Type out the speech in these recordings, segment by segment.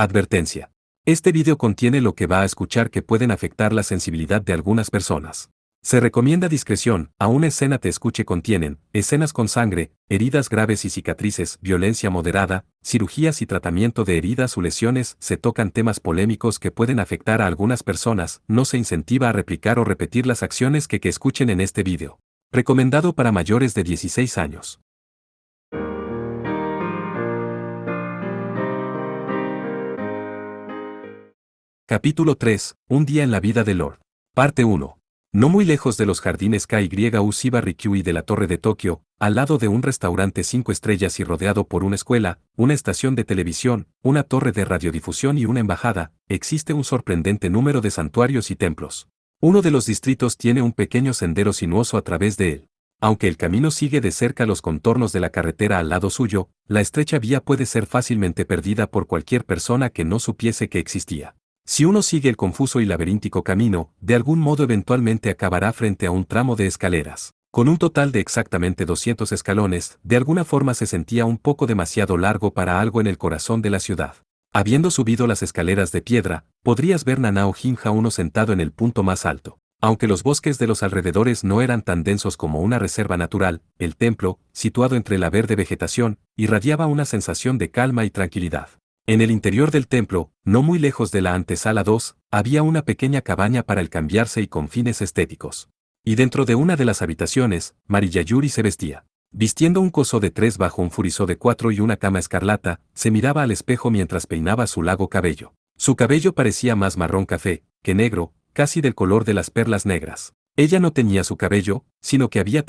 Advertencia. Este video contiene lo que va a escuchar que pueden afectar la sensibilidad de algunas personas. Se recomienda discreción, aún escena te escuche contienen, escenas con sangre, heridas graves y cicatrices, violencia moderada, cirugías y tratamiento de heridas o lesiones, se tocan temas polémicos que pueden afectar a algunas personas, no se incentiva a replicar o repetir las acciones que escuchen en este video. Recomendado para mayores de 16 años. Capítulo 3. Un día en la vida de Lord. Parte 1. No muy lejos de los jardines KYU Shiba-Rikyu de la Torre de Tokio, al lado de un restaurante 5 estrellas y rodeado por una escuela, una estación de televisión, una torre de radiodifusión y una embajada, existe un sorprendente número de santuarios y templos. Uno de los distritos tiene un pequeño sendero sinuoso a través de él. Aunque el camino sigue de cerca los contornos de la carretera al lado suyo, la estrecha vía puede ser fácilmente perdida por cualquier persona que no supiese que existía. Si uno sigue el confuso y laberíntico camino, de algún modo eventualmente acabará frente a un tramo de escaleras. Con un total de exactamente 200 escalones, de alguna forma se sentía un poco demasiado largo para algo en el corazón de la ciudad. Habiendo subido las escaleras de piedra, podrías ver Nanao Jinja uno sentado en el punto más alto. Aunque los bosques de los alrededores no eran tan densos como una reserva natural, el templo, situado entre la verde vegetación, irradiaba una sensación de calma y tranquilidad. En el interior del templo, no muy lejos de la antesala 2, había una pequeña cabaña para el cambiarse y con fines estéticos. Y dentro de una de las habitaciones, Mariyayuri se vestía. Vistiendo un coso de 3 bajo un furisó de 4 y una cama escarlata, se miraba al espejo mientras peinaba su largo cabello. Su cabello parecía más marrón café que negro, casi del color de las perlas negras. Ella no tenía su cabello, sino que había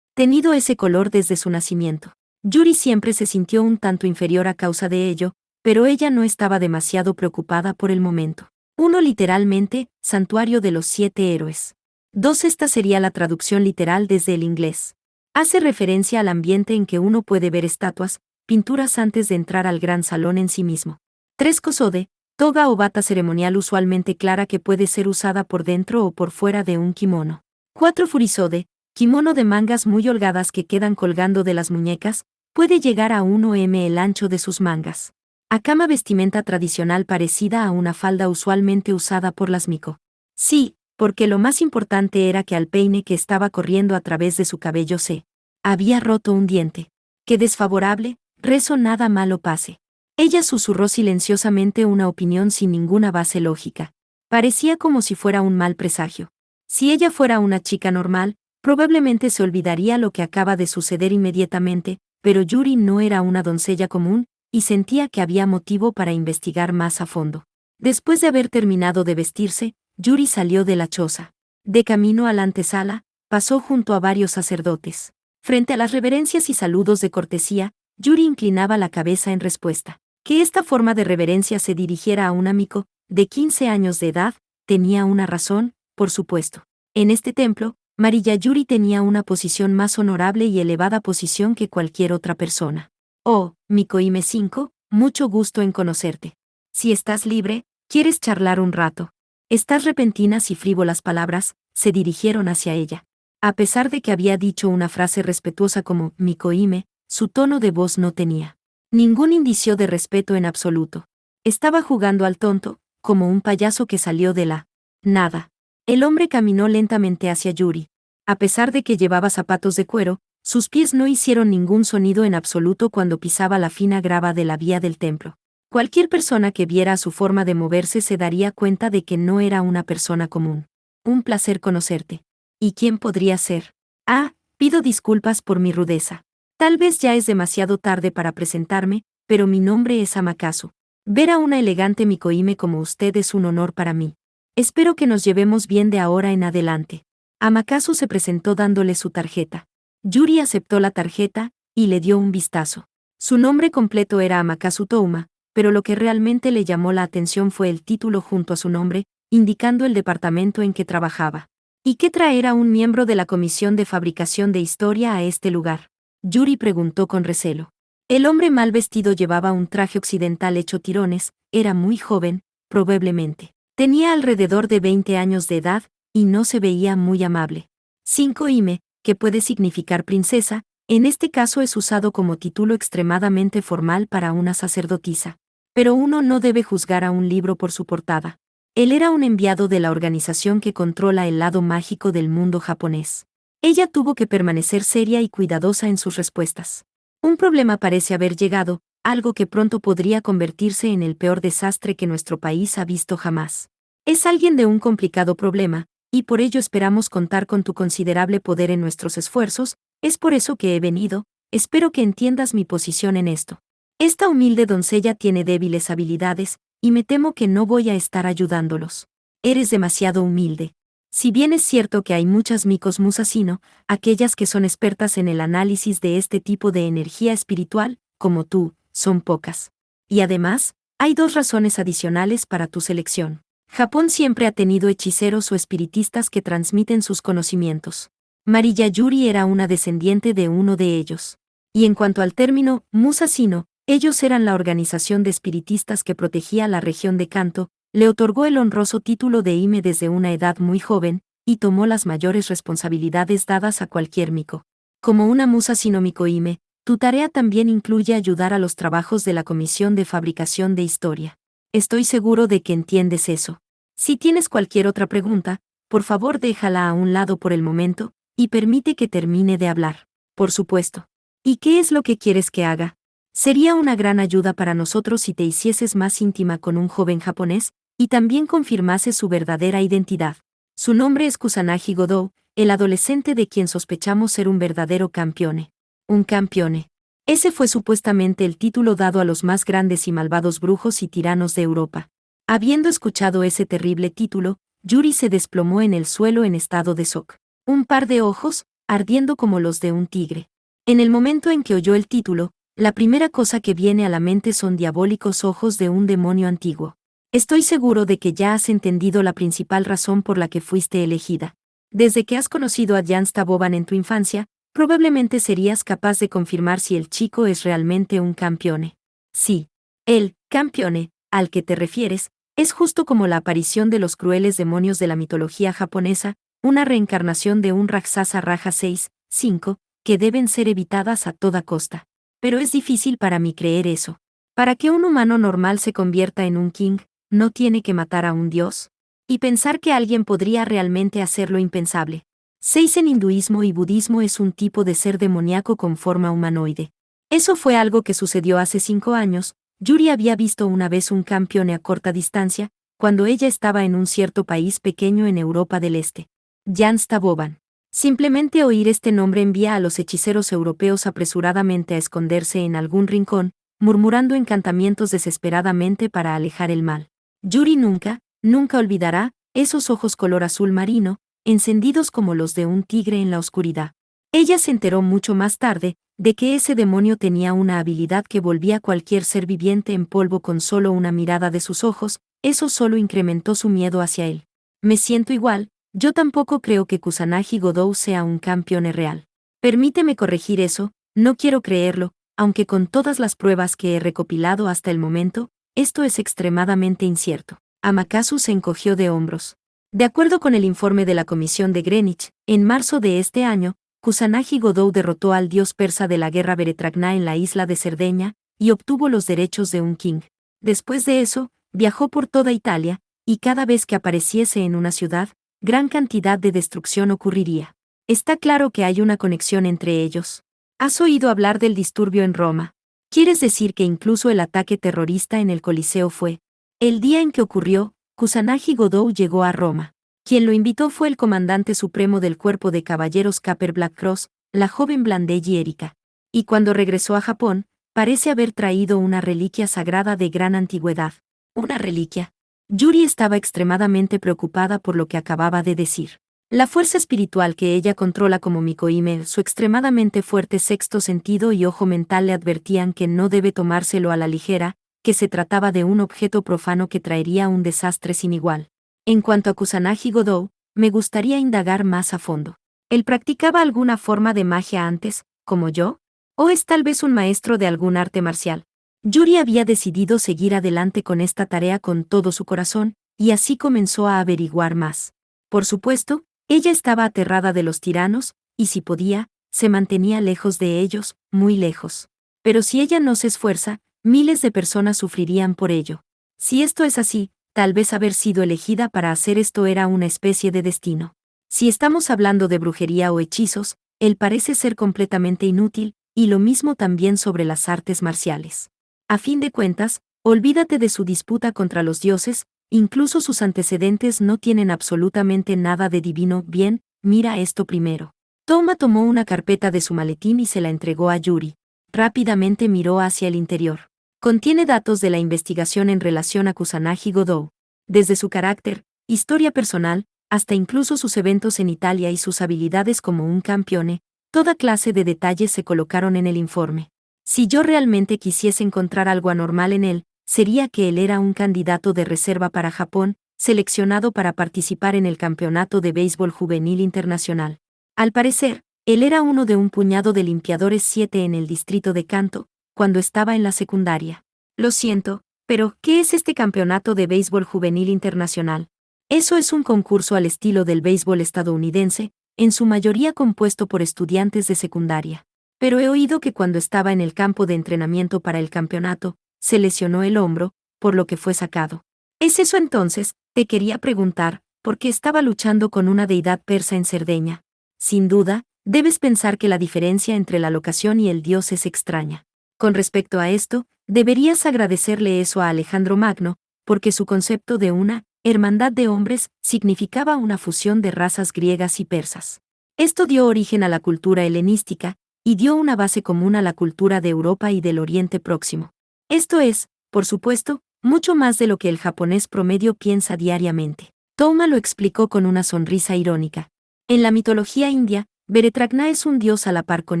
tenido ese color desde su nacimiento. Yuri siempre se sintió un tanto inferior a causa de ello, pero ella no estaba demasiado preocupada por el momento. 1 literalmente, Santuario de los 7 héroes. 2 esta sería la traducción literal desde el inglés. Hace referencia al ambiente en que uno puede ver estatuas, pinturas antes de entrar al gran salón en sí mismo. 3 Kosode, toga o bata ceremonial usualmente clara que puede ser usada por dentro o por fuera de un kimono. 4 Furisode, kimono de mangas muy holgadas que quedan colgando de las muñecas, puede llegar a 1 m el ancho de sus mangas. Akama vestimenta tradicional parecida a una falda usualmente usada por las miko. Sí, porque lo más importante era que al peine que estaba corriendo a través de su cabello se había roto un diente. ¡Qué desfavorable! Rezo nada malo pase. Ella susurró silenciosamente una opinión sin ninguna base lógica. Parecía como si fuera un mal presagio. Si ella fuera una chica normal, probablemente se olvidaría lo que acaba de suceder inmediatamente, pero Yuri no era una doncella común, y sentía que había motivo para investigar más a fondo. Después de haber terminado de vestirse, Yuri salió de la choza. De camino a la antesala, pasó junto a varios sacerdotes. Frente a las reverencias y saludos de cortesía, Yuri inclinaba la cabeza en respuesta. Que esta forma de reverencia se dirigiera a un amigo de 15 años de edad, tenía una razón, por supuesto. En este templo, Mariyayuri tenía una posición más honorable y elevada posición que cualquier otra persona. Oh, Mikoime 5, mucho gusto en conocerte. Si estás libre, ¿quieres charlar un rato? Estas repentinas y frívolas palabras se dirigieron hacia ella. A pesar de que había dicho una frase respetuosa como Mikoime, su tono de voz no tenía ningún indicio de respeto en absoluto. Estaba jugando al tonto, como un payaso que salió de la nada. El hombre caminó lentamente hacia Yuri. A pesar de que llevaba zapatos de cuero, sus pies no hicieron ningún sonido en absoluto cuando pisaba la fina grava de la vía del templo. Cualquier persona que viera su forma de moverse se daría cuenta de que no era una persona común. Un placer conocerte. ¿Y quién podría ser? Ah, pido disculpas por mi rudeza. Tal vez ya es demasiado tarde para presentarme, pero mi nombre es Amakasu. Ver a una elegante Mikoime como usted es un honor para mí. Espero que nos llevemos bien de ahora en adelante. Amakasu se presentó dándole su tarjeta. Yuri aceptó la tarjeta y le dio un vistazo. Su nombre completo era Amakasu Touma, pero lo que realmente le llamó la atención fue el título junto a su nombre, indicando el departamento en que trabajaba. ¿Y qué traer a un miembro de la Comisión de Fabricación de Historia a este lugar? Yuri preguntó con recelo. El hombre mal vestido llevaba un traje occidental hecho tirones, era muy joven, probablemente. Tenía alrededor de 20 años de edad, y no se veía muy amable. 5 Ime, que puede significar princesa, en este caso es usado como título extremadamente formal para una sacerdotisa. Pero uno no debe juzgar a un libro por su portada. Él era un enviado de la organización que controla el lado mágico del mundo japonés. Ella tuvo que permanecer seria y cuidadosa en sus respuestas. Un problema parece haber llegado, algo que pronto podría convertirse en el peor desastre que nuestro país ha visto jamás. Es alguien de un complicado problema, y por ello esperamos contar con tu considerable poder en nuestros esfuerzos. Es por eso que he venido. Espero que entiendas mi posición en esto. Esta humilde doncella tiene débiles habilidades, y me temo que no voy a estar ayudándolos. Eres demasiado humilde. Si bien es cierto que hay muchas Mikos Musashino, aquellas que son expertas en el análisis de este tipo de energía espiritual, como tú, son pocas. Y además, hay dos razones adicionales para tu selección. Japón siempre ha tenido hechiceros o espiritistas que transmiten sus conocimientos. Mariya Yuri era una descendiente de uno de ellos. Y en cuanto al término Musashino, ellos eran la organización de espiritistas que protegía la región de Kanto, le otorgó el honroso título de Hime desde una edad muy joven, y tomó las mayores responsabilidades dadas a cualquier Miko. Como una Musashino Miko Hime, tu tarea también incluye ayudar a los trabajos de la Comisión de Fabricación de Historia. Estoy seguro de que entiendes eso. Si tienes cualquier otra pregunta, por favor déjala a un lado por el momento, y permite que termine de hablar. Por supuesto. ¿Y qué es lo que quieres que haga? Sería una gran ayuda para nosotros si te hicieses más íntima con un joven japonés, y también confirmases su verdadera identidad. Su nombre es Kusanagi Godou, el adolescente de quien sospechamos ser un verdadero campione. Un campione. Ese fue supuestamente el título dado a los más grandes y malvados brujos y tiranos de Europa. Habiendo escuchado ese terrible título, Yuri se desplomó en el suelo en estado de shock. Un par de ojos, ardiendo como los de un tigre. En el momento en que oyó el título, la primera cosa que viene a la mente son diabólicos ojos de un demonio antiguo. Estoy seguro de que ya has entendido la principal razón por la que fuiste elegida. Desde que has conocido a Jan Staboban en tu infancia, probablemente serías capaz de confirmar si el chico es realmente un campione. Sí, el campione, al que te refieres, es justo como la aparición de los crueles demonios de la mitología japonesa, una reencarnación de un Raksasa Raja 6, 5, que deben ser evitadas a toda costa. Pero es difícil para mí creer eso. Para que un humano normal se convierta en un king, ¿no tiene que matar a un dios? Y pensar que alguien podría realmente hacer lo impensable. 6 en hinduismo y budismo es un tipo de ser demoníaco con forma humanoide. Eso fue algo que sucedió hace 5 años. Yuri había visto una vez un campione a corta distancia, cuando ella estaba en un cierto país pequeño en Europa del Este. Jan Staboban. Simplemente oír este nombre envía a los hechiceros europeos apresuradamente a esconderse en algún rincón, murmurando encantamientos desesperadamente para alejar el mal. Yuri nunca olvidará esos ojos color azul marino, encendidos como los de un tigre en la oscuridad. Ella se enteró mucho más tarde de que ese demonio tenía una habilidad que volvía cualquier ser viviente en polvo con solo una mirada de sus ojos. Eso solo incrementó su miedo hacia él. Me siento igual, yo tampoco creo que Kusanagi Godou sea un campione real. Permíteme corregir eso, no quiero creerlo, aunque con todas las pruebas que he recopilado hasta el momento, esto es extremadamente incierto. Amakasu se encogió de hombros. De acuerdo con el informe de la Comisión de Greenwich, en marzo de este año, Kusanagi Godou derrotó al dios persa de la guerra Beretragna en la isla de Cerdeña, y obtuvo los derechos de un king. Después de eso, viajó por toda Italia, y cada vez que apareciese en una ciudad, gran cantidad de destrucción ocurriría. Está claro que hay una conexión entre ellos. ¿Has oído hablar del disturbio en Roma? ¿Quieres decir que incluso el ataque terrorista en el Coliseo fue? El día en que ocurrió, Kusanagi Godou llegó a Roma. Quien lo invitó fue el comandante supremo del cuerpo de caballeros Caper Black Cross, la joven Blandelli Erika. Y cuando regresó a Japón, parece haber traído una reliquia sagrada de gran antigüedad. ¿Una reliquia? Yuri estaba extremadamente preocupada por lo que acababa de decir. La fuerza espiritual que ella controla como Mikohime, su extremadamente fuerte sexto sentido y ojo mental le advertían que no debe tomárselo a la ligera, que se trataba de un objeto profano que traería un desastre sin igual. En cuanto a Kusanagi Godou, me gustaría indagar más a fondo. ¿Él practicaba alguna forma de magia antes, como yo? ¿O es tal vez un maestro de algún arte marcial? Yuri había decidido seguir adelante con esta tarea con todo su corazón, y así comenzó a averiguar más. Por supuesto, ella estaba aterrada de los tiranos, y si podía, se mantenía lejos de ellos, muy lejos. Pero si ella no se esfuerza, miles de personas sufrirían por ello. Si esto es así, tal vez haber sido elegida para hacer esto era una especie de destino. Si estamos hablando de brujería o hechizos, él parece ser completamente inútil, y lo mismo también sobre las artes marciales. A fin de cuentas, olvídate de su disputa contra los dioses, incluso sus antecedentes no tienen absolutamente nada de divino. Bien, mira esto primero. Touma tomó una carpeta de su maletín y se la entregó a Yuri. Rápidamente miró hacia el interior. Contiene datos de la investigación en relación a Kusanagi Godou. Desde su carácter, historia personal, hasta incluso sus eventos en Italia y sus habilidades como un campione, toda clase de detalles se colocaron en el informe. Si yo realmente quisiese encontrar algo anormal en él, sería que él era un candidato de reserva para Japón, seleccionado para participar en el Campeonato de Béisbol Juvenil Internacional. Al parecer, él era uno de un puñado de limpiadores 7 en el distrito de Kanto, cuando estaba en la secundaria. Lo siento, pero ¿qué es este Campeonato de Béisbol Juvenil Internacional? Eso es un concurso al estilo del béisbol estadounidense, en su mayoría compuesto por estudiantes de secundaria. Pero he oído que cuando estaba en el campo de entrenamiento para el campeonato, se lesionó el hombro, por lo que fue sacado. ¿Es eso entonces? Te quería preguntar, porque estaba luchando con una deidad persa en Cerdeña. Sin duda, debes pensar que la diferencia entre la locación y el dios es extraña. Con respecto a esto, deberías agradecerle eso a Alejandro Magno, porque su concepto de una hermandad de hombres significaba una fusión de razas griegas y persas. Esto dio origen a la cultura helenística, y dio una base común a la cultura de Europa y del Oriente Próximo. Esto es, por supuesto, mucho más de lo que el japonés promedio piensa diariamente. Touma lo explicó con una sonrisa irónica. En la mitología india, Beretragna es un dios a la par con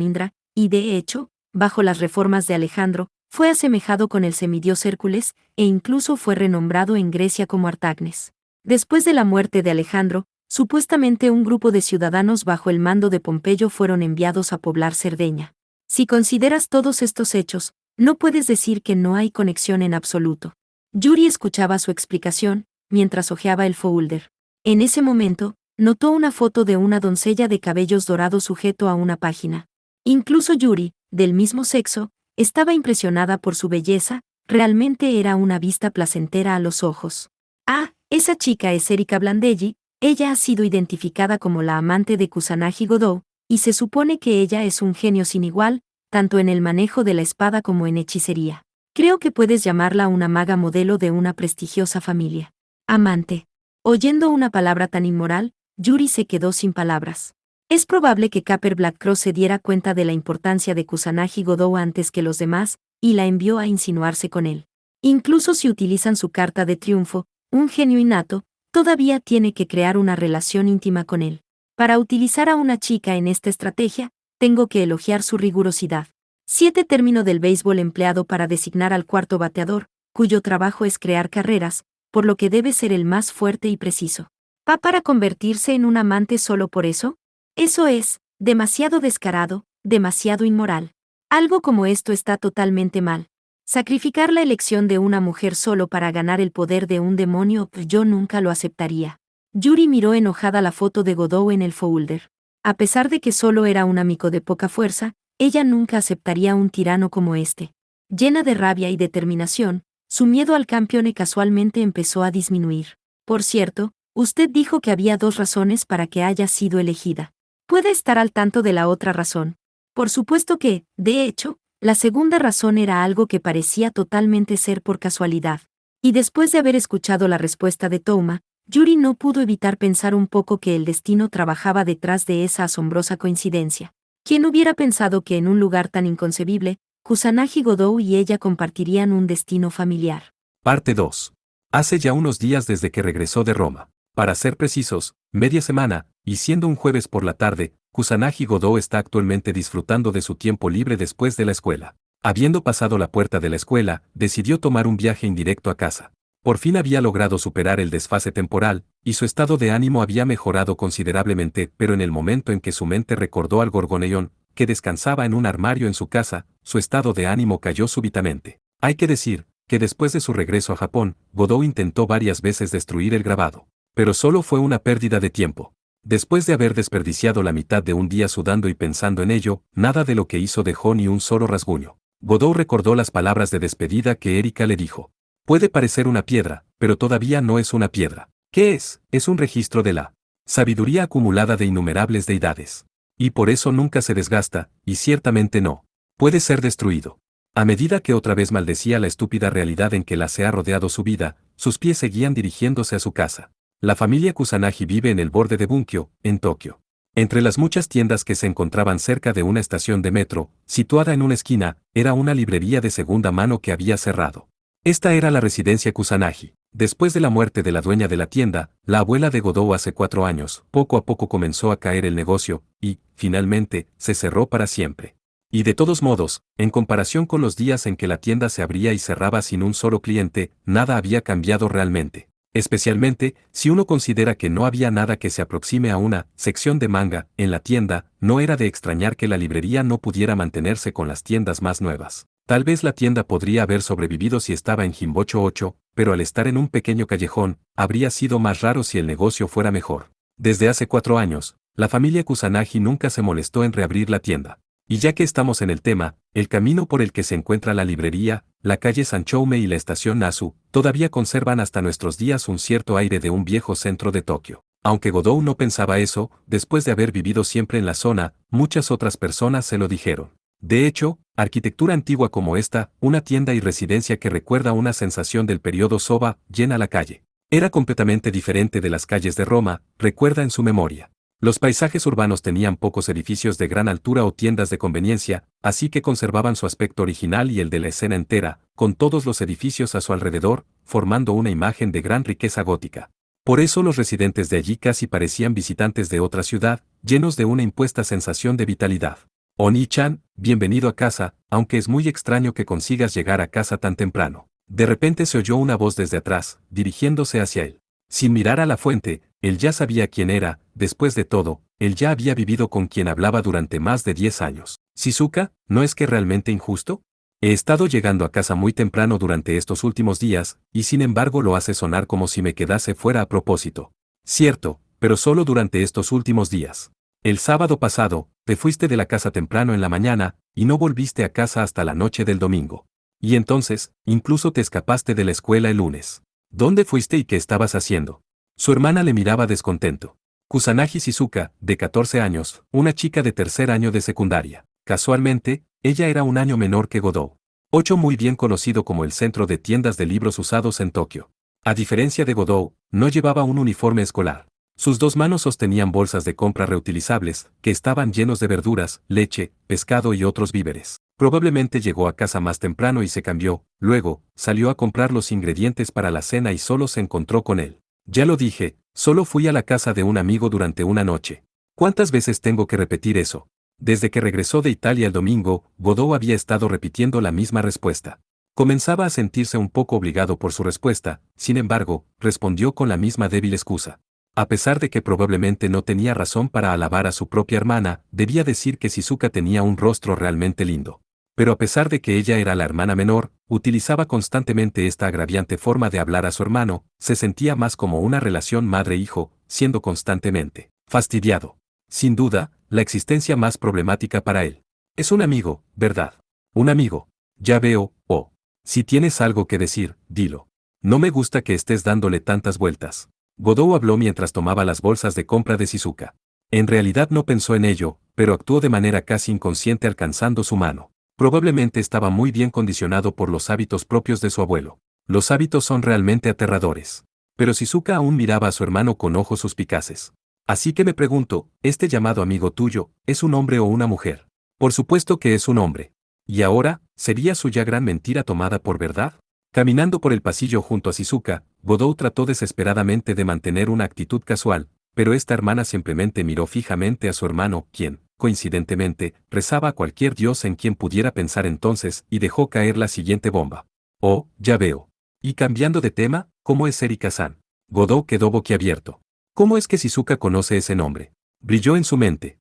Indra, y de hecho, bajo las reformas de Alejandro, fue asemejado con el semidios Hércules, e incluso fue renombrado en Grecia como Artagnes. Después de la muerte de Alejandro, supuestamente un grupo de ciudadanos bajo el mando de Pompeyo fueron enviados a poblar Cerdeña. Si consideras todos estos hechos, no puedes decir que no hay conexión en absoluto. Yuri escuchaba su explicación, mientras hojeaba el folder. En ese momento, notó una foto de una doncella de cabellos dorados sujeto a una página. Incluso Yuri, del mismo sexo, estaba impresionada por su belleza, realmente era una vista placentera a los ojos. Ah, esa chica es Erika Blandelli, ella ha sido identificada como la amante de Kusanagi Godou, y se supone que ella es un genio sin igual, tanto en el manejo de la espada como en hechicería. Creo que puedes llamarla una maga modelo de una prestigiosa familia. Amante. Oyendo una palabra tan inmoral, Yuri se quedó sin palabras. Es probable que Caper Blackcross se diera cuenta de la importancia de Kusanagi Godou antes que los demás, y la envió a insinuarse con él. Incluso si utilizan su carta de triunfo, un genio innato, todavía tiene que crear una relación íntima con él. Para utilizar a una chica en esta estrategia, tengo que elogiar su rigurosidad. 7 Término del béisbol empleado para designar al cuarto bateador, cuyo trabajo es crear carreras, por lo que debe ser el más fuerte y preciso. ¿Va para convertirse en un amante solo por eso? Eso es, demasiado descarado, demasiado inmoral. Algo como esto está totalmente mal. Sacrificar la elección de una mujer solo para ganar el poder de un demonio, yo nunca lo aceptaría. Yuri miró enojada la foto de Godou en el folder. A pesar de que solo era un amigo de poca fuerza, ella nunca aceptaría un tirano como este. Llena de rabia y determinación, su miedo al campeone casualmente empezó a disminuir. Por cierto, usted dijo que había 2 razones para que haya sido elegida. ¿Puede estar al tanto de la otra razón? Por supuesto que, de hecho, la segunda razón era algo que parecía totalmente ser por casualidad. Y después de haber escuchado la respuesta de Touma, Yuri no pudo evitar pensar un poco que el destino trabajaba detrás de esa asombrosa coincidencia. ¿Quién hubiera pensado que en un lugar tan inconcebible, Kusanagi Godou y ella compartirían un destino familiar? Parte 2. Hace ya unos días desde que regresó de Roma. Para ser precisos, media semana, y siendo un jueves por la tarde, Kusanagi Godou está actualmente disfrutando de su tiempo libre después de la escuela. Habiendo pasado la puerta de la escuela, decidió tomar un viaje indirecto a casa. Por fin había logrado superar el desfase temporal, y su estado de ánimo había mejorado considerablemente, pero en el momento en que su mente recordó al gorgoneón, que descansaba en un armario en su casa, su estado de ánimo cayó súbitamente. Hay que decir, que después de su regreso a Japón, Godou intentó varias veces destruir el grabado. Pero solo fue una pérdida de tiempo. Después de haber desperdiciado la mitad de un día sudando y pensando en ello, nada de lo que hizo dejó ni un solo rasguño. Godot recordó las palabras de despedida que Erika le dijo. Puede parecer una piedra, pero todavía no es una piedra. ¿Qué es? Es un registro de la sabiduría acumulada de innumerables deidades. Y por eso nunca se desgasta, y ciertamente no puede ser destruido. A medida que otra vez maldecía la estúpida realidad en que la se ha rodeado su vida, sus pies seguían dirigiéndose a su casa. La familia Kusanagi vive en el borde de Bunkyo, en Tokio. Entre las muchas tiendas que se encontraban cerca de una estación de metro, situada en una esquina, era una librería de segunda mano que había cerrado. Esta era la residencia Kusanagi. Después de la muerte de la dueña de la tienda, la abuela de Godot hace 4 años, poco a poco comenzó a caer el negocio, y, finalmente, se cerró para siempre. Y de todos modos, en comparación con los días en que la tienda se abría y cerraba sin un solo cliente, nada había cambiado realmente. Especialmente, si uno considera que no había nada que se aproxime a una sección de manga en la tienda, no era de extrañar que la librería no pudiera mantenerse con las tiendas más nuevas. Tal vez la tienda podría haber sobrevivido si estaba en Jimbocho 8, pero al estar en un pequeño callejón, habría sido más raro si el negocio fuera mejor. Desde hace 4 años, la familia Kusanagi nunca se molestó en reabrir la tienda. Y ya que estamos en el tema, el camino por el que se encuentra la librería, la calle Sanchoume y la estación Nasu, todavía conservan hasta nuestros días un cierto aire de un viejo centro de Tokio. Aunque Godot no pensaba eso, después de haber vivido siempre en la zona, muchas otras personas se lo dijeron. De hecho, arquitectura antigua como esta, una tienda y residencia que recuerda una sensación del periodo Soba, llena la calle. Era completamente diferente de las calles de Roma, recuerda en su memoria. Los paisajes urbanos tenían pocos edificios de gran altura o tiendas de conveniencia, así que conservaban su aspecto original y el de la escena entera, con todos los edificios a su alrededor, formando una imagen de gran riqueza gótica. Por eso los residentes de allí casi parecían visitantes de otra ciudad, llenos de una impuesta sensación de vitalidad. Oni-chan, bienvenido a casa, aunque es muy extraño que consigas llegar a casa tan temprano. De repente se oyó una voz desde atrás, dirigiéndose hacia él. Sin mirar a la fuente, él ya sabía quién era, después de todo, él ya había vivido con quien hablaba durante más de 10 años. Shizuka, ¿no es que realmente injusto? He estado llegando a casa muy temprano durante estos últimos días, y sin embargo lo hace sonar como si me quedase fuera a propósito. Cierto, pero solo durante estos últimos días. El sábado pasado, te fuiste de la casa temprano en la mañana, y no volviste a casa hasta la noche del domingo. Y entonces, incluso te escapaste de la escuela el lunes. ¿Dónde fuiste y qué estabas haciendo? Su hermana le miraba descontento. Kusanagi Shizuka, de 14 años, una chica de 3er año de secundaria. Casualmente, ella era un año menor que Godot. 8 muy bien conocido como el centro de tiendas de libros usados en Tokio. A diferencia de Godot, no llevaba un uniforme escolar. Sus 2 manos sostenían bolsas de compra reutilizables, que estaban llenos de verduras, leche, pescado y otros víveres. Probablemente llegó a casa más temprano y se cambió, luego, salió a comprar los ingredientes para la cena y solo se encontró con él. Ya lo dije, solo fui a la casa de un amigo durante una noche. ¿Cuántas veces tengo que repetir eso? Desde que regresó de Italia el domingo, Godot había estado repitiendo la misma respuesta. Comenzaba a sentirse un poco obligado por su respuesta, sin embargo, respondió con la misma débil excusa. A pesar de que probablemente no tenía razón para alabar a su propia hermana, debía decir que Shizuka tenía un rostro realmente lindo. Pero a pesar de que ella era la hermana menor, utilizaba constantemente esta agraviante forma de hablar a su hermano, se sentía más como una relación madre-hijo, siendo constantemente fastidiado. Sin duda, la existencia más problemática para él. Es un amigo, ¿verdad? Un amigo. Ya veo, oh. Si tienes algo que decir, dilo. No me gusta que estés dándole tantas vueltas. Godot habló mientras tomaba las bolsas de compra de Shizuka. En realidad no pensó en ello, pero actuó de manera casi inconsciente alcanzando su mano. Probablemente estaba muy bien condicionado por los hábitos propios de su abuelo. Los hábitos son realmente aterradores. Pero Shizuka aún miraba a su hermano con ojos suspicaces. Así que me pregunto, ¿este llamado amigo tuyo, es un hombre o una mujer? Por supuesto que es un hombre. ¿Y ahora, sería su ya gran mentira tomada por verdad? Caminando por el pasillo junto a Shizuka, Godot trató desesperadamente de mantener una actitud casual, pero esta hermana simplemente miró fijamente a su hermano, quien, coincidentemente, rezaba a cualquier dios en quien pudiera pensar entonces y dejó caer la siguiente bomba. Oh, ya veo. Y cambiando de tema, ¿cómo es Erika-san? Godot quedó boquiabierto. ¿Cómo es que Shizuka conoce ese nombre? Brilló en su mente.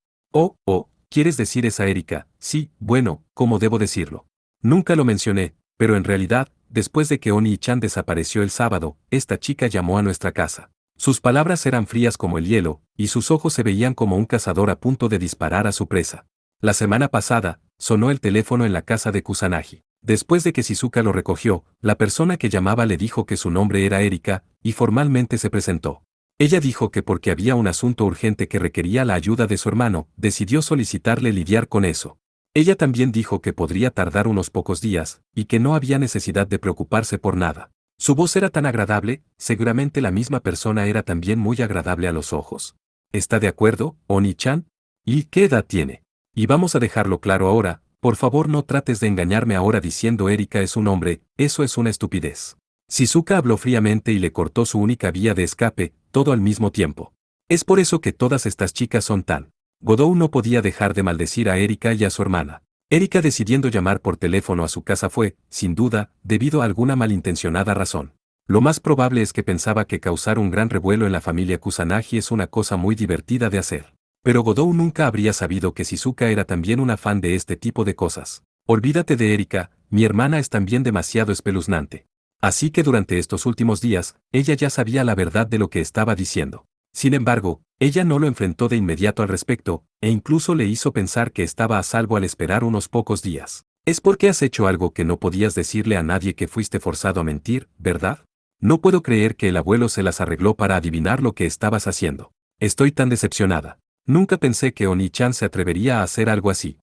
¿Quieres decir esa Erika? Sí, bueno, ¿cómo debo decirlo? Nunca lo mencioné, pero en realidad, después de que Oni-chan desapareció el sábado, esta chica llamó a nuestra casa. Sus palabras eran frías como el hielo, y sus ojos se veían como un cazador a punto de disparar a su presa. La semana pasada, sonó el teléfono en la casa de Kusanagi. Después de que Shizuka lo recogió, la persona que llamaba le dijo que su nombre era Erika, y formalmente se presentó. Ella dijo que porque había un asunto urgente que requería la ayuda de su hermano, decidió solicitarle lidiar con eso. Ella también dijo que podría tardar unos pocos días, y que no había necesidad de preocuparse por nada. Su voz era tan agradable, seguramente la misma persona era también muy agradable a los ojos. ¿Está de acuerdo, Oni-chan? ¿Y qué edad tiene? Y vamos a dejarlo claro ahora, por favor no trates de engañarme ahora diciendo Erika es un hombre, eso es una estupidez. Shizuka habló fríamente y le cortó su única vía de escape, todo al mismo tiempo. Es por eso que todas estas chicas son tan. Godou no podía dejar de maldecir a Erika y a su hermana. Erika decidiendo llamar por teléfono a su casa fue, sin duda, debido a alguna malintencionada razón. Lo más probable es que pensaba que causar un gran revuelo en la familia Kusanagi es una cosa muy divertida de hacer. Pero Godou nunca habría sabido que Shizuka era también una fan de este tipo de cosas. Olvídate de Erika, mi hermana es también demasiado espeluznante. Así que durante estos últimos días, ella ya sabía la verdad de lo que estaba diciendo. Sin embargo, ella no lo enfrentó de inmediato al respecto, e incluso le hizo pensar que estaba a salvo al esperar unos pocos días. Es porque has hecho algo que no podías decirle a nadie que fuiste forzado a mentir, ¿verdad? No puedo creer que el abuelo se las arregló para adivinar lo que estabas haciendo. Estoy tan decepcionada. Nunca pensé que Oni-chan se atrevería a hacer algo así.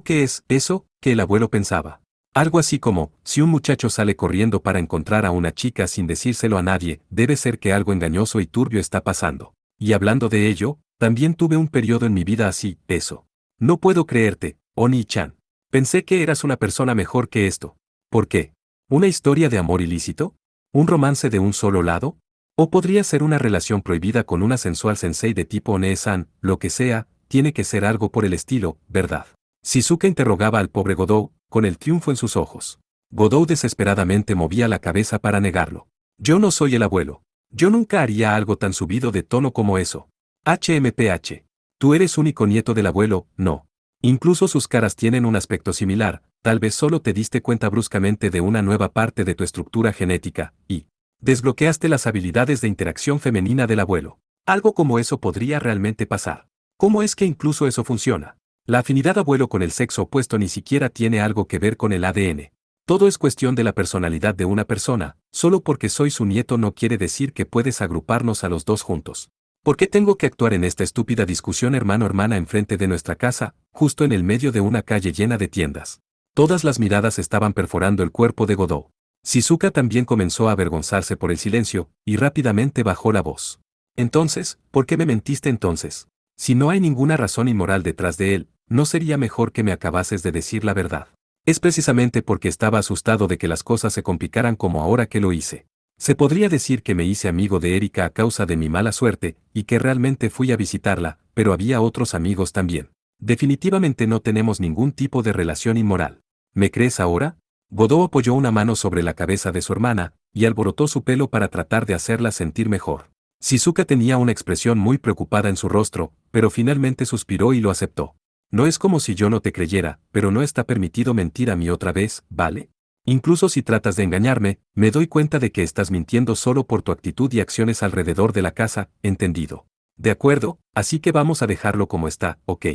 ¿Qué es eso? Que el abuelo pensaba. Algo así como, si un muchacho sale corriendo para encontrar a una chica sin decírselo a nadie, debe ser que algo engañoso y turbio está pasando. Y hablando de ello, también tuve un periodo en mi vida así, eso. No puedo creerte, Oni-chan. Pensé que eras una persona mejor que esto. ¿Por qué? ¿Una historia de amor ilícito? ¿Un romance de un solo lado? ¿O podría ser una relación prohibida con una sensual sensei de tipo One-san, lo que sea, tiene que ser algo por el estilo, ¿verdad? Shizuka interrogaba al pobre Godou, con el triunfo en sus ojos. Godou desesperadamente movía la cabeza para negarlo. Yo no soy el abuelo. Yo nunca haría algo tan subido de tono como eso. HMPH. Tú eres único nieto del abuelo, no. Incluso sus caras tienen un aspecto similar, tal vez solo te diste cuenta bruscamente de una nueva parte de tu estructura genética, y desbloqueaste las habilidades de interacción femenina del abuelo. Algo como eso podría realmente pasar. ¿Cómo es que incluso eso funciona? La afinidad abuelo con el sexo opuesto ni siquiera tiene algo que ver con el ADN. Todo es cuestión de la personalidad de una persona, solo porque soy su nieto no quiere decir que puedes agruparnos a los dos juntos. ¿Por qué tengo que actuar en esta estúpida discusión hermano-hermana enfrente de nuestra casa, justo en el medio de una calle llena de tiendas? Todas las miradas estaban perforando el cuerpo de Godou. Shizuka también comenzó a avergonzarse por el silencio, y rápidamente bajó la voz. Entonces, ¿por qué me mentiste entonces? Si no hay ninguna razón inmoral detrás de él, ¿no sería mejor que me acabases de decir la verdad? Es precisamente porque estaba asustado de que las cosas se complicaran como ahora que lo hice. Se podría decir que me hice amigo de Erika a causa de mi mala suerte, y que realmente fui a visitarla, pero había otros amigos también. Definitivamente no tenemos ningún tipo de relación inmoral. ¿Me crees ahora? Godou apoyó una mano sobre la cabeza de su hermana, y alborotó su pelo para tratar de hacerla sentir mejor. Shizuka tenía una expresión muy preocupada en su rostro, pero finalmente suspiró y lo aceptó. No es como si yo no te creyera, pero no está permitido mentir a mí otra vez, ¿vale? Incluso si tratas de engañarme, me doy cuenta de que estás mintiendo solo por tu actitud y acciones alrededor de la casa, ¿entendido? De acuerdo, así que vamos a dejarlo como está, ¿ok?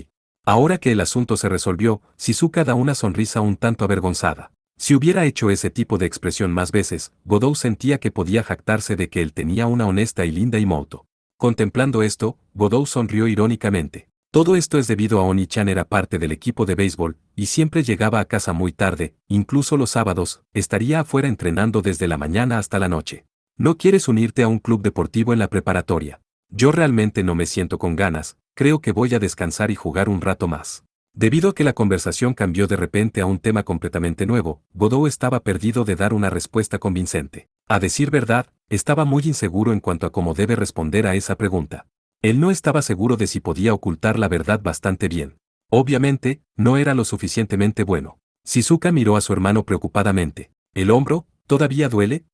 Ahora que el asunto se resolvió, Shizuka da una sonrisa un tanto avergonzada. Si hubiera hecho ese tipo de expresión más veces, Godou sentía que podía jactarse de que él tenía una honesta y linda Imoto. Contemplando esto, Godou sonrió irónicamente. Todo esto es debido a Oni-chan era parte del equipo de béisbol, y siempre llegaba a casa muy tarde, incluso los sábados, estaría afuera entrenando desde la mañana hasta la noche. ¿No quieres unirte a un club deportivo en la preparatoria? Yo realmente no me siento con ganas, creo que voy a descansar y jugar un rato más. Debido a que la conversación cambió de repente a un tema completamente nuevo, Godou estaba perdido de dar una respuesta convincente. A decir verdad, estaba muy inseguro en cuanto a cómo debe responder a esa pregunta. Él no estaba seguro de si podía ocultar la verdad bastante bien. Obviamente, no era lo suficientemente bueno. Shizuka miró a su hermano preocupadamente. ¿El hombro? ¿Todavía duele?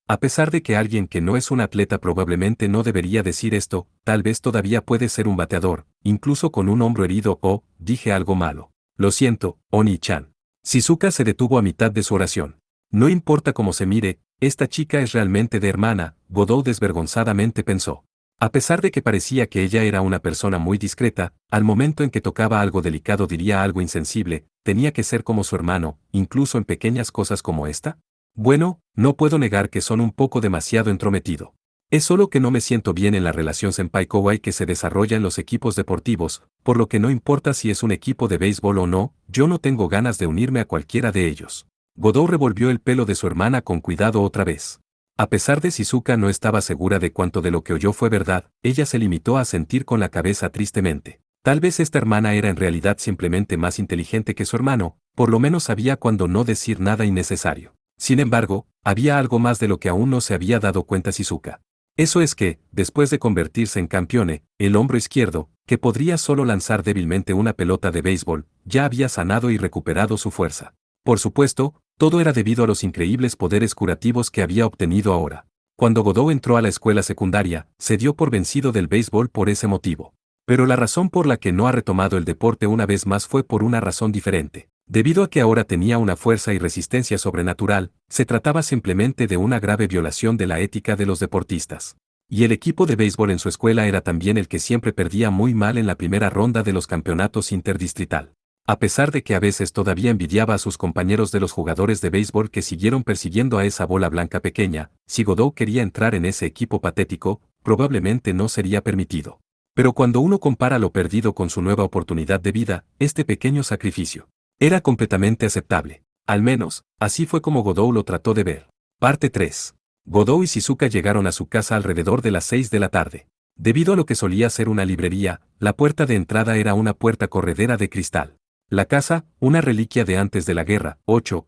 A pesar de que alguien que no es un atleta probablemente no debería decir esto, tal vez todavía puede ser un bateador, incluso con un hombro herido dije algo malo. Lo siento, Oni-chan. Shizuka se detuvo a mitad de su oración. No importa cómo se mire, esta chica es realmente de hermana, Godou desvergonzadamente pensó. A pesar de que parecía que ella era una persona muy discreta, al momento en que tocaba algo delicado diría algo insensible, tenía que ser como su hermano, incluso en pequeñas cosas como esta. Bueno, no puedo negar que son un poco demasiado entrometido. Es solo que no me siento bien en la relación senpai-kawaii que se desarrolla en los equipos deportivos, por lo que no importa si es un equipo de béisbol o no, yo no tengo ganas de unirme a cualquiera de ellos. Godou revolvió el pelo de su hermana con cuidado otra vez. A pesar de Shizuka no estaba segura de cuánto de lo que oyó fue verdad, ella se limitó a sentir con la cabeza tristemente. Tal vez esta hermana era en realidad simplemente más inteligente que su hermano, por lo menos sabía cuándo no decir nada innecesario. Sin embargo, había algo más de lo que aún no se había dado cuenta Shizuka. Eso es que, después de convertirse en campeone, el hombro izquierdo, que podría solo lanzar débilmente una pelota de béisbol, ya había sanado y recuperado su fuerza. Por supuesto, todo era debido a los increíbles poderes curativos que había obtenido ahora. Cuando Godou entró a la escuela secundaria, se dio por vencido del béisbol por ese motivo. Pero la razón por la que no ha retomado el deporte una vez más fue por una razón diferente. Debido a que ahora tenía una fuerza y resistencia sobrenatural, se trataba simplemente de una grave violación de la ética de los deportistas. Y el equipo de béisbol en su escuela era también el que siempre perdía muy mal en la primera ronda de los campeonatos interdistrital. A pesar de que a veces todavía envidiaba a sus compañeros de los jugadores de béisbol que siguieron persiguiendo a esa bola blanca pequeña, si Godou quería entrar en ese equipo patético, probablemente no sería permitido. Pero cuando uno compara lo perdido con su nueva oportunidad de vida, este pequeño sacrificio era completamente aceptable. Al menos, así fue como Godou lo trató de ver. Parte 3. Godou y Shizuka llegaron a su casa alrededor de las 6 de la tarde. Debido a lo que solía ser una librería, la puerta de entrada era una puerta corredera de cristal. La casa, una reliquia de antes de la guerra,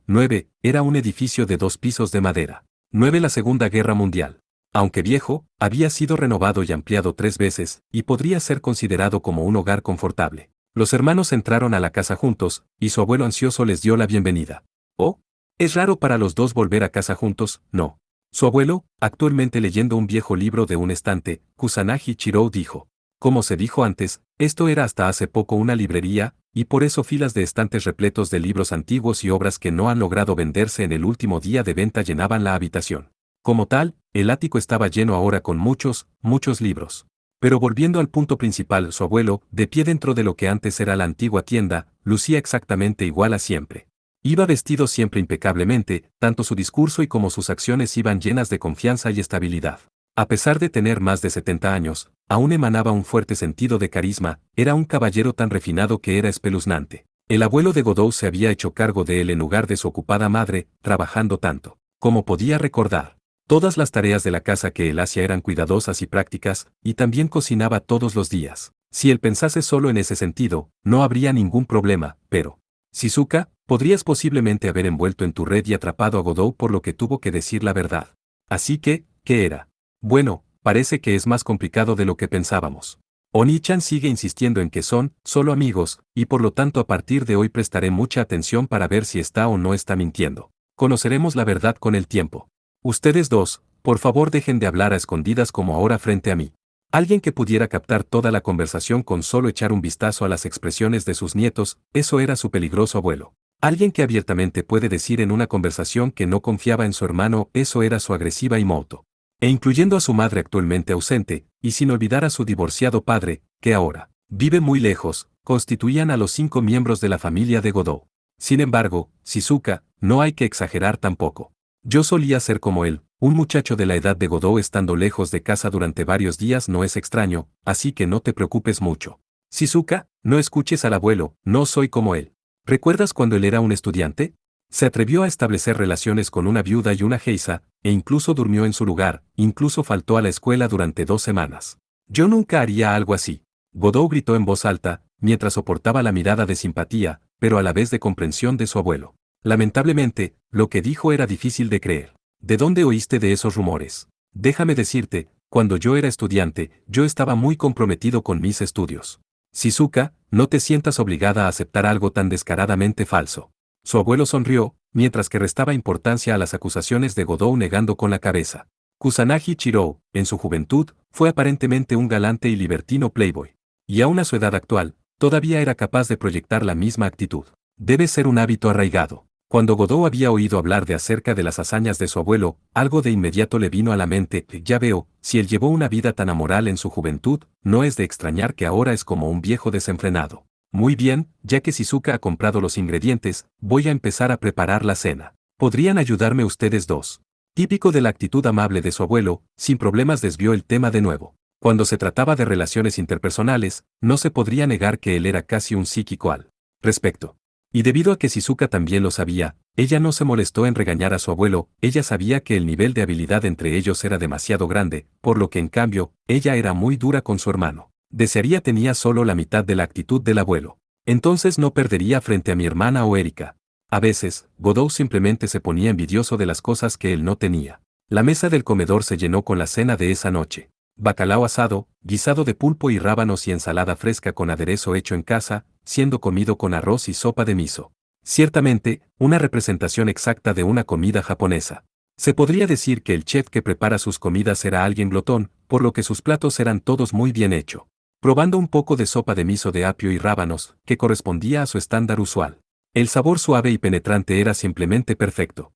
9, era un edificio de 2 pisos de madera. 9 La Segunda Guerra Mundial. Aunque viejo, había sido renovado y ampliado 3 veces, y podría ser considerado como un hogar confortable. Los hermanos entraron a la casa juntos, y su abuelo ansioso les dio la bienvenida. Oh, es raro para los dos volver a casa juntos, ¿no? Su abuelo, actualmente leyendo un viejo libro de un estante, Kusanagi Chirou dijo. Como se dijo antes, esto era hasta hace poco una librería, y por eso filas de estantes repletos de libros antiguos y obras que no han logrado venderse en el último día de venta llenaban la habitación. Como tal, el ático estaba lleno ahora con muchos, muchos libros. Pero volviendo al punto principal, su abuelo, de pie dentro de lo que antes era la antigua tienda, lucía exactamente igual a siempre. Iba vestido siempre impecablemente, tanto su discurso y como sus acciones iban llenas de confianza y estabilidad. A pesar de tener más de 70 años, aún emanaba un fuerte sentido de carisma, era un caballero tan refinado que era espeluznante. El abuelo de Godou se había hecho cargo de él en lugar de su ocupada madre, trabajando tanto como podía recordar. Todas las tareas de la casa que él hacía eran cuidadosas y prácticas, y también cocinaba todos los días. Si él pensase solo en ese sentido, no habría ningún problema, pero... Shizuka, podrías posiblemente haber envuelto en tu red y atrapado a Godou por lo que tuvo que decir la verdad. Así que, ¿qué era? Bueno, parece que es más complicado de lo que pensábamos. Oni-chan sigue insistiendo en que son, solo amigos, y por lo tanto a partir de hoy prestaré mucha atención para ver si está o no está mintiendo. Conoceremos la verdad con el tiempo. Ustedes dos, por favor dejen de hablar a escondidas como ahora frente a mí. Alguien que pudiera captar toda la conversación con solo echar un vistazo a las expresiones de sus nietos, eso era su peligroso abuelo. Alguien que abiertamente puede decir en una conversación que no confiaba en su hermano, eso era su agresiva Imoto. E incluyendo a su madre actualmente ausente, y sin olvidar a su divorciado padre, que ahora vive muy lejos, constituían a los 5 miembros de la familia de Godou. Sin embargo, Shizuka, no hay que exagerar tampoco. Yo solía ser como él, un muchacho de la edad de Godou estando lejos de casa durante varios días no es extraño, así que no te preocupes mucho. Shizuka, no escuches al abuelo, no soy como él. ¿Recuerdas cuando él era un estudiante? Se atrevió a establecer relaciones con una viuda y una geisha, e incluso durmió en su lugar, incluso faltó a la escuela durante 2 semanas. Yo nunca haría algo así. Godou gritó en voz alta, mientras soportaba la mirada de simpatía, pero a la vez de comprensión de su abuelo. Lamentablemente, lo que dijo era difícil de creer. ¿De dónde oíste de esos rumores? Déjame decirte, cuando yo era estudiante, yo estaba muy comprometido con mis estudios. Shizuka, no te sientas obligada a aceptar algo tan descaradamente falso. Su abuelo sonrió, mientras que restaba importancia a las acusaciones de Godou negando con la cabeza. Kusanagi Chirou, en su juventud, fue aparentemente un galante y libertino playboy. Y aún a su edad actual, todavía era capaz de proyectar la misma actitud. Debe ser un hábito arraigado. Cuando Godot había oído hablar de acerca de las hazañas de su abuelo, algo de inmediato le vino a la mente: ya veo, si él llevó una vida tan amoral en su juventud, no es de extrañar que ahora es como un viejo desenfrenado. Muy bien, ya que Shizuka ha comprado los ingredientes, voy a empezar a preparar la cena. ¿Podrían ayudarme ustedes dos? Típico de la actitud amable de su abuelo, sin problemas desvió el tema de nuevo. Cuando se trataba de relaciones interpersonales, no se podría negar que él era casi un psíquico al respecto. Y debido a que Shizuka también lo sabía, ella no se molestó en regañar a su abuelo. Ella sabía que el nivel de habilidad entre ellos era demasiado grande, por lo que en cambio, ella era muy dura con su hermano. Desearía tenía solo la mitad de la actitud del abuelo. Entonces no perdería frente a mi hermana o Erika. A veces, Godot simplemente se ponía envidioso de las cosas que él no tenía. La mesa del comedor se llenó con la cena de esa noche. Bacalao asado, guisado de pulpo y rábanos y ensalada fresca con aderezo hecho en casa, siendo comido con arroz y sopa de miso. Ciertamente, una representación exacta de una comida japonesa. Se podría decir que el chef que prepara sus comidas era alguien glotón, por lo que sus platos eran todos muy bien hechos. Probando un poco de sopa de miso de apio y rábanos, que correspondía a su estándar usual. El sabor suave y penetrante era simplemente perfecto.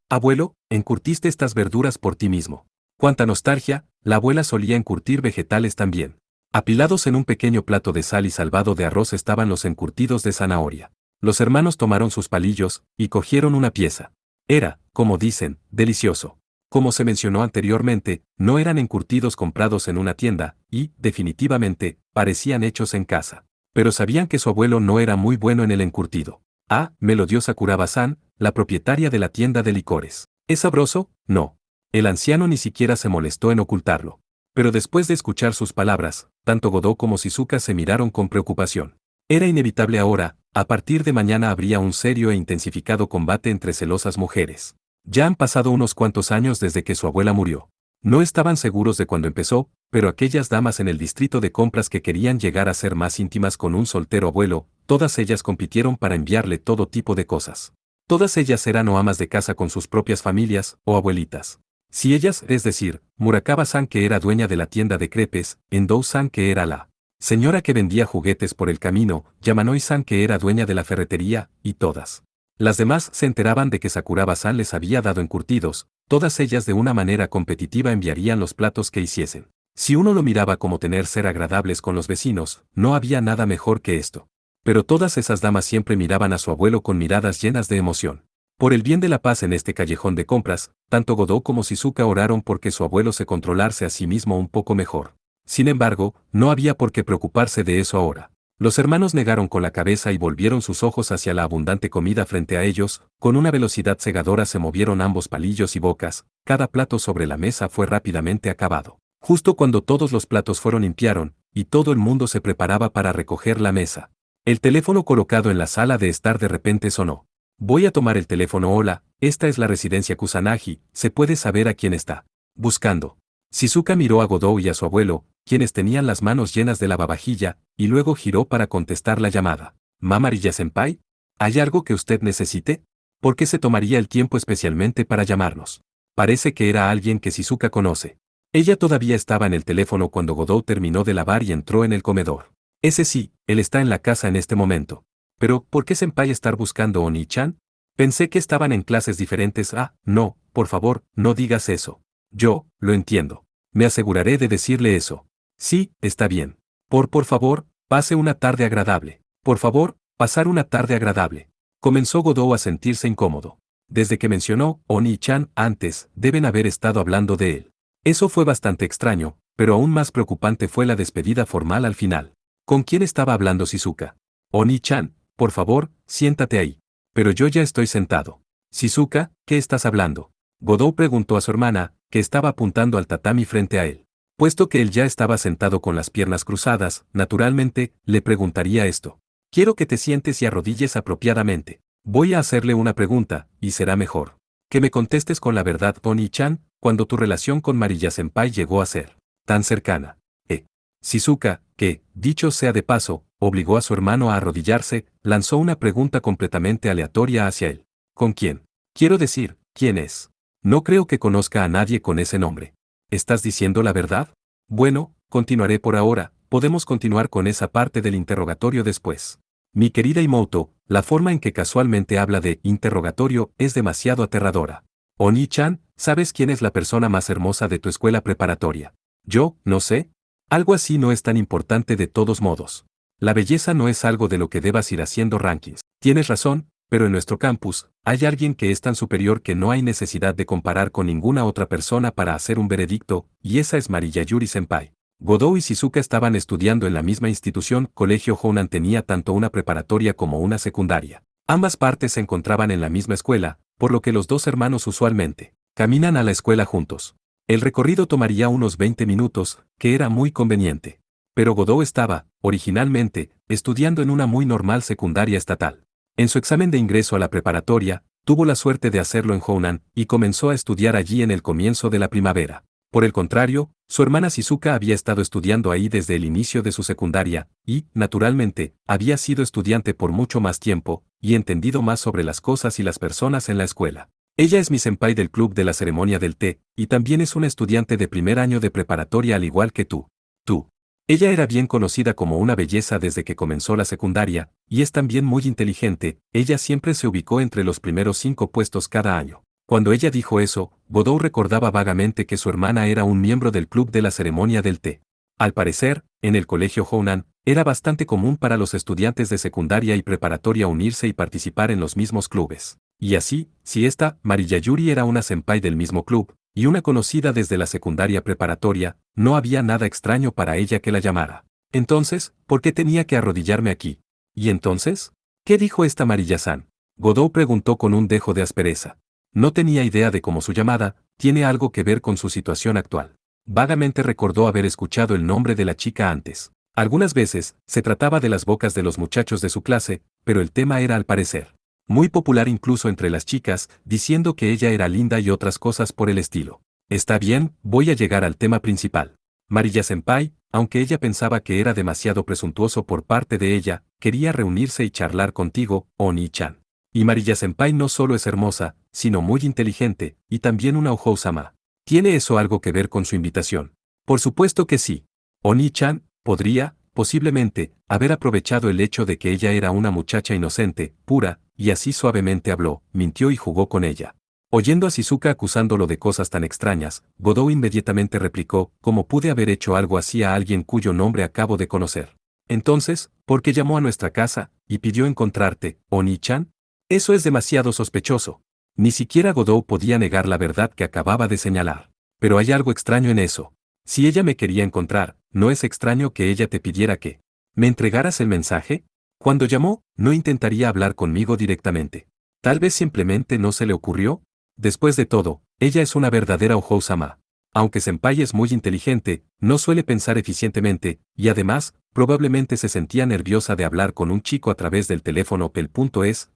Abuelo, encurtiste estas verduras por ti mismo. Cuánta nostalgia, la abuela solía encurtir vegetales también. Apilados en un pequeño plato de sal y salvado de arroz estaban los encurtidos de zanahoria. Los hermanos tomaron sus palillos y cogieron una pieza. Era, como dicen, delicioso. Como se mencionó anteriormente, no eran encurtidos comprados en una tienda, y, definitivamente, parecían hechos en casa. Pero sabían que su abuelo no era muy bueno en el encurtido. Me lo dio Sakuraba-san, la propietaria de la tienda de licores. ¿Es sabroso? No. El anciano ni siquiera se molestó en ocultarlo. Pero después de escuchar sus palabras, tanto Godot como Shizuka se miraron con preocupación. Era inevitable ahora, a partir de mañana habría un serio e intensificado combate entre celosas mujeres. Ya han pasado unos cuantos años desde que su abuela murió. No estaban seguros de cuándo empezó, pero aquellas damas en el distrito de compras que querían llegar a ser más íntimas con un soltero abuelo, todas ellas compitieron para enviarle todo tipo de cosas. Todas ellas eran o amas de casa con sus propias familias, o abuelitas. Si ellas, es decir, Murakawa-san que era dueña de la tienda de crepes, Endou-san que era la señora que vendía juguetes por el camino, Yamanoi-san que era dueña de la ferretería, y todas las demás se enteraban de que Sakuraba-san les había dado encurtidos, todas ellas de una manera competitiva enviarían los platos que hiciesen. Si uno lo miraba como tener ser agradables con los vecinos, no había nada mejor que esto. Pero todas esas damas siempre miraban a su abuelo con miradas llenas de emoción. Por el bien de la paz en este callejón de compras, tanto Godot como Shizuka oraron porque su abuelo se controlase a sí mismo un poco mejor. Sin embargo, no había por qué preocuparse de eso ahora. Los hermanos negaron con la cabeza y volvieron sus ojos hacia la abundante comida frente a ellos. Con una velocidad cegadora se movieron ambos palillos y bocas, cada plato sobre la mesa fue rápidamente acabado. Justo cuando todos los platos fueron limpiaron, y todo el mundo se preparaba para recoger la mesa. El teléfono colocado en la sala de estar de repente sonó. Voy a tomar el teléfono. Hola, esta es la residencia Kusanagi, ¿se puede saber a quién está buscando? Shizuka miró a Godot y a su abuelo, quienes tenían las manos llenas de lavavajilla, y luego giró para contestar la llamada. ¿Mamarilla-senpai? ¿Hay algo que usted necesite? ¿Por qué se tomaría el tiempo especialmente para llamarnos? Parece que era alguien que Shizuka conoce. Ella todavía estaba en el teléfono cuando Godot terminó de lavar y entró en el comedor. Ese sí, él está en la casa en este momento. Pero, ¿por qué senpai estar buscando a Oni-chan? Pensé que estaban en clases diferentes. No, por favor, no digas eso. Yo, lo entiendo. Me aseguraré de decirle eso. Sí, está bien. Por favor, pase una tarde agradable. Por favor, pasar una tarde agradable. Comenzó Godot a sentirse incómodo. Desde que mencionó Oni-chan antes, deben haber estado hablando de él. Eso fue bastante extraño, pero aún más preocupante fue la despedida formal al final. ¿Con quién estaba hablando Shizuka? Oni-chan, por favor, siéntate ahí. Pero yo ya estoy sentado. Shizuka, ¿qué estás hablando? Godot preguntó a su hermana, que estaba apuntando al tatami frente a él. Puesto que él ya estaba sentado con las piernas cruzadas, naturalmente, le preguntaría esto. Quiero que te sientes y arrodilles apropiadamente. Voy a hacerle una pregunta, y será mejor que me contestes con la verdad, Oni-chan, cuando tu relación con Marilla-senpai llegó a ser tan cercana. Shizuka, que, dicho sea de paso, obligó a su hermano a arrodillarse, lanzó una pregunta completamente aleatoria hacia él. ¿Con quién? Quiero decir, ¿quién es? No creo que conozca a nadie con ese nombre. ¿Estás diciendo la verdad? Bueno, continuaré por ahora, podemos continuar con esa parte del interrogatorio después. Mi querida Imoto, La forma en que casualmente habla de interrogatorio es demasiado aterradora. Oni-chan, ¿sabes quién es la persona más hermosa de tu escuela preparatoria? Yo, no sé. Algo así no es tan importante de todos modos. La belleza no es algo de lo que debas ir haciendo rankings. Tienes razón, pero en nuestro campus, hay alguien que es tan superior que no hay necesidad de comparar con ninguna otra persona para hacer un veredicto, y esa es Mariyayuri Senpai. Godou y Shizuka estaban estudiando en la misma institución. Colegio Honan tenía tanto una preparatoria como una secundaria. Ambas partes se encontraban en la misma escuela, por lo que los dos hermanos usualmente caminan a la escuela juntos. El recorrido tomaría unos 20 minutos, que era muy conveniente. Pero Godou estaba, originalmente, estudiando en una muy normal secundaria estatal. En su examen de ingreso a la preparatoria, tuvo la suerte de hacerlo en Honan, y comenzó a estudiar allí en el comienzo de la primavera. Por el contrario, su hermana Shizuka había estado estudiando ahí desde el inicio de su secundaria, y, naturalmente, había sido estudiante por mucho más tiempo, y entendido más sobre las cosas y las personas en la escuela. Ella es mi senpai del club de la ceremonia del té, y también es una estudiante de primer año de preparatoria al igual que tú. Tú. Ella era bien conocida como una belleza desde que comenzó la secundaria, y es también muy inteligente. Ella siempre se ubicó entre los primeros 5 puestos cada año. Cuando ella dijo eso, Godou recordaba vagamente que su hermana era un miembro del club de la ceremonia del té. Al parecer, en el colegio Honan, era bastante común para los estudiantes de secundaria y preparatoria unirse y participar en los mismos clubes. Y así, si esta, Mariyayuri era una senpai del mismo club, y una conocida desde la secundaria preparatoria, no había nada extraño para ella que la llamara. Entonces, ¿por qué tenía que arrodillarme aquí? ¿Y entonces? ¿Qué dijo esta Mariya-san? Godou preguntó con un dejo de aspereza. No tenía idea de cómo su llamada tiene algo que ver con su situación actual. Vagamente recordó haber escuchado el nombre de la chica antes. Algunas veces, se trataba de las bocas de los muchachos de su clase, pero el tema era al parecer muy popular incluso entre las chicas, diciendo que ella era linda y otras cosas por el estilo. Está bien, voy a llegar al tema principal. Mariya Senpai, aunque ella pensaba que era demasiado presuntuoso por parte de ella, quería reunirse y charlar contigo, Oni-chan. Y Mariya Senpai no solo es hermosa, sino muy inteligente, y también una Ohou-sama. ¿Tiene eso algo que ver con su invitación? Por supuesto que sí. Oni-chan podría, posiblemente, haber aprovechado el hecho de que ella era una muchacha inocente, pura, y así suavemente habló, mintió y jugó con ella. Oyendo a Shizuka acusándolo de cosas tan extrañas, Godou inmediatamente replicó, ¿cómo pude haber hecho algo así a alguien cuyo nombre acabo de conocer? Entonces, ¿por qué llamó a nuestra casa y pidió encontrarte, Oni-chan? Eso es demasiado sospechoso. Ni siquiera Godou podía negar la verdad que acababa de señalar. Pero hay algo extraño en eso. Si ella me quería encontrar, ¿no es extraño que ella te pidiera que me entregaras el mensaje? Cuando llamó, no intentaría hablar conmigo directamente. Tal vez simplemente no se le ocurrió. Después de todo, ella es una verdadera Ohou-sama. Aunque Senpai es muy inteligente, no suele pensar eficientemente, y además, probablemente se sentía nerviosa de hablar con un chico a través del teléfono.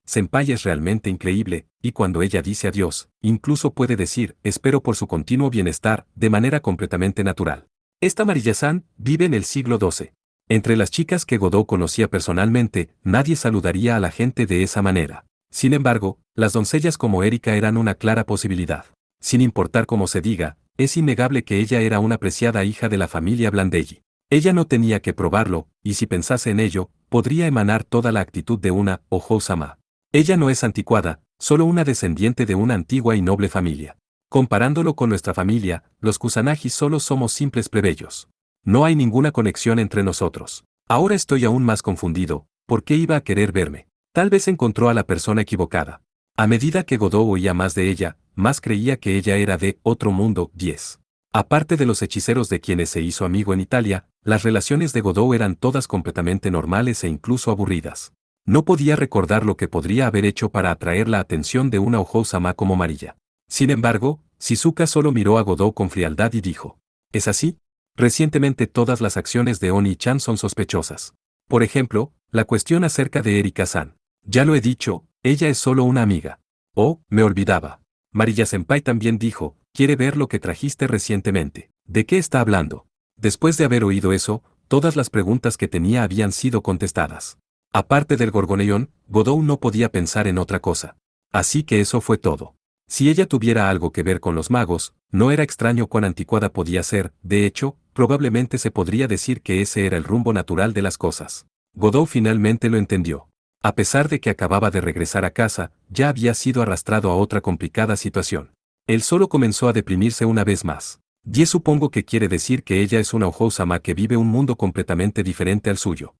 Senpai es realmente increíble, y cuando ella dice adiós, incluso puede decir, espero por su continuo bienestar, de manera completamente natural. Esta Mariya-san vive en el siglo XII. Entre las chicas que Godou conocía personalmente, nadie saludaría a la gente de esa manera. Sin embargo, las doncellas como Erika eran una clara posibilidad. Sin importar cómo se diga, es innegable que ella era una apreciada hija de la familia Blandelli. Ella no tenía que probarlo, y si pensase en ello, podría emanar toda la actitud de una Ohou-sama. Ella no es anticuada, solo una descendiente de una antigua y noble familia. Comparándolo con nuestra familia, los Kusanagi solo somos simples plebeyos. No hay ninguna conexión entre nosotros. Ahora estoy aún más confundido. ¿Por qué iba a querer verme? Tal vez encontró a la persona equivocada. A medida que Godou oía más de ella, más creía que ella era de otro mundo. 10. Aparte de los hechiceros de quienes se hizo amigo en Italia, las relaciones de Godou eran todas completamente normales e incluso aburridas. No podía recordar lo que podría haber hecho para atraer la atención de una Ohou-sama como Mariya. Sin embargo, Shizuka solo miró a Godou con frialdad y dijo: ¿es así? Recientemente todas las acciones de Oni-chan son sospechosas. Por ejemplo, la cuestión acerca de Erika-san. Ya lo he dicho, ella es solo una amiga. Oh, me olvidaba. Mariya Senpai también dijo, quiere ver lo que trajiste recientemente. ¿De qué está hablando? Después de haber oído eso, todas las preguntas que tenía habían sido contestadas. Aparte del gorgoneón, Godou no podía pensar en otra cosa. Así que eso fue todo. Si ella tuviera algo que ver con los magos, no era extraño cuán anticuada podía ser. De hecho, probablemente se podría decir que ese era el rumbo natural de las cosas. Godou finalmente lo entendió. A pesar de que acababa de regresar a casa, ya había sido arrastrado a otra complicada situación. Él solo comenzó a deprimirse una vez más. Y supongo que quiere decir que ella es una Ohou-sama que vive un mundo completamente diferente al suyo.